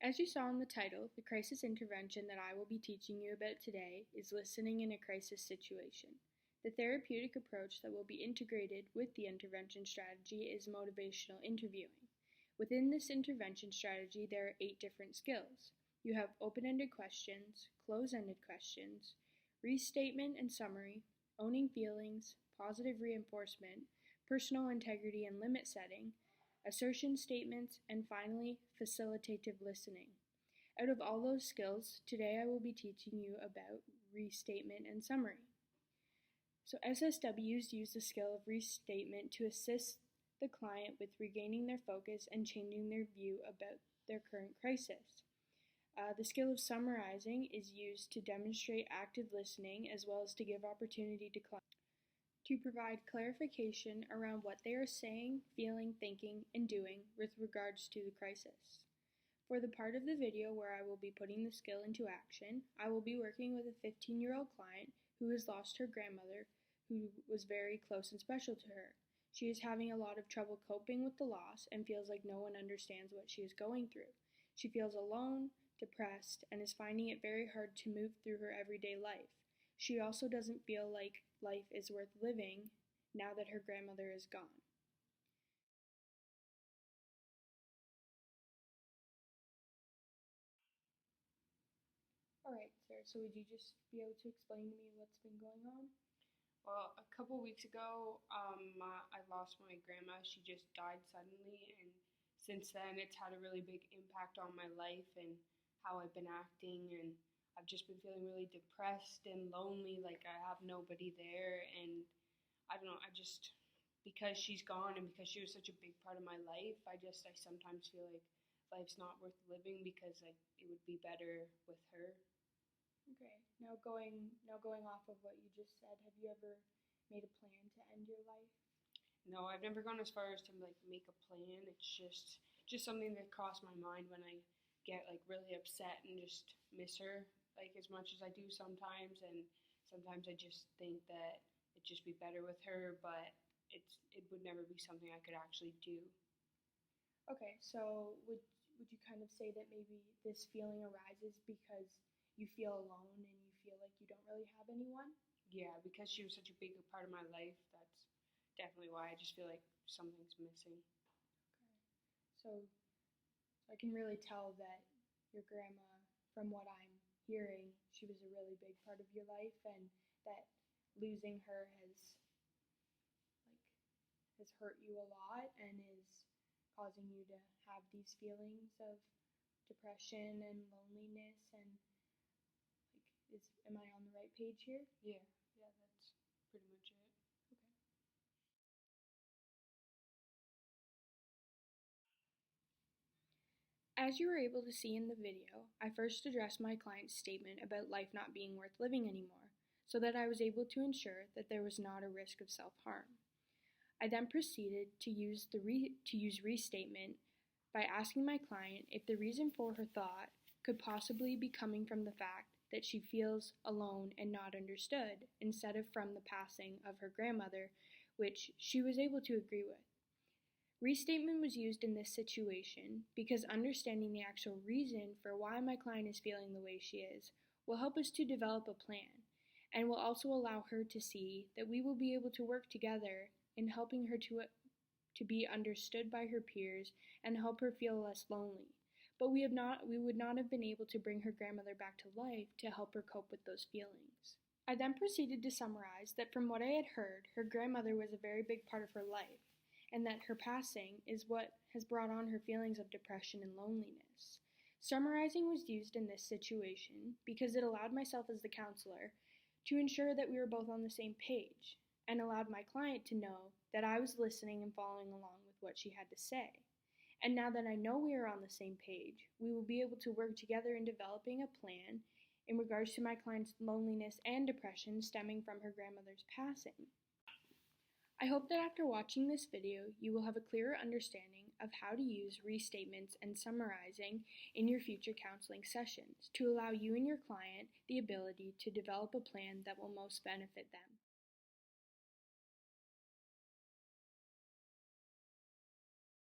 As you saw in the title, the crisis intervention that I will be teaching you about today is listening in a crisis situation. The therapeutic approach that will be integrated with the intervention strategy is motivational interviewing. Within this intervention strategy, there are 8 different skills. You have open-ended questions, close-ended questions, restatement and summary, owning feelings, positive reinforcement, personal integrity and limit setting, assertion statements, and finally, facilitative listening. Out of all those skills, today I will be teaching you about restatement and summary. So SSWs use the skill of restatement to assist the client with regaining their focus and changing their view about their current crisis. The skill of summarizing is used to demonstrate active listening as well as to give opportunity to clients to provide clarification around what they are saying, feeling, thinking, and doing with regards to the crisis. For the part of the video where I will be putting the skill into action, I will be working with a 15-year-old client who has lost her grandmother, who was very close and special to her. She is having a lot of trouble coping with the loss and feels like no one understands what she is going through. She feels alone, depressed, and is finding it very hard to move through her everyday life. She also doesn't feel like life is worth living now that her grandmother is gone. Alright, Sarah, so would you just be able to explain to me what's been going on? Well, a couple weeks ago, I lost my grandma. She just died suddenly, and since then, it's had a really big impact on my life and how I've been acting. And I've just been feeling really depressed and lonely, like I have nobody there. And I don't know, because she's gone and because she was such a big part of my life, I sometimes feel like life's not worth living because it would be better with her. Okay, now going off of what you just said, have you ever made a plan to end your life? No, I've never gone as far as to make a plan. It's just something that crossed my mind when I get really upset and just miss her as much as I do sometimes. And sometimes I just think that it'd just be better with her, but it would never be something I could actually do. Okay, so would you kind of say that maybe this feeling arises because you feel alone and you feel like you don't really have anyone? Yeah, because she was such a big part of my life. That's definitely why I just feel like something's missing. Okay, so I can really tell that your grandma, from what I'm hearing, she was a really big part of your life, and that losing her has hurt you a lot and is causing you to have these feelings of depression and loneliness and am I on the right page here? Yeah, that's pretty much it. Okay. As you were able to see in the video, I first addressed my client's statement about life not being worth living anymore, so that I was able to ensure that there was not a risk of self-harm. I then proceeded to use restatement by asking my client if the reason for her thought could possibly be coming from the fact that she feels alone and not understood, instead of from the passing of her grandmother, which she was able to agree with. Restatement was used in this situation because understanding the actual reason for why my client is feeling the way she is will help us to develop a plan, and will also allow her to see that we will be able to work together in helping her to be understood by her peers and help her feel less lonely. But we would not have been able to bring her grandmother back to life to help her cope with those feelings. I then proceeded to summarize that from what I had heard, her grandmother was a very big part of her life, and that her passing is what has brought on her feelings of depression and loneliness. Summarizing was used in this situation because it allowed myself as the counselor to ensure that we were both on the same page, and allowed my client to know that I was listening and following along with what she had to say. And now that I know we are on the same page, we will be able to work together in developing a plan in regards to my client's loneliness and depression stemming from her grandmother's passing. I hope that after watching this video, you will have a clearer understanding of how to use restatements and summarizing in your future counseling sessions to allow you and your client the ability to develop a plan that will most benefit them.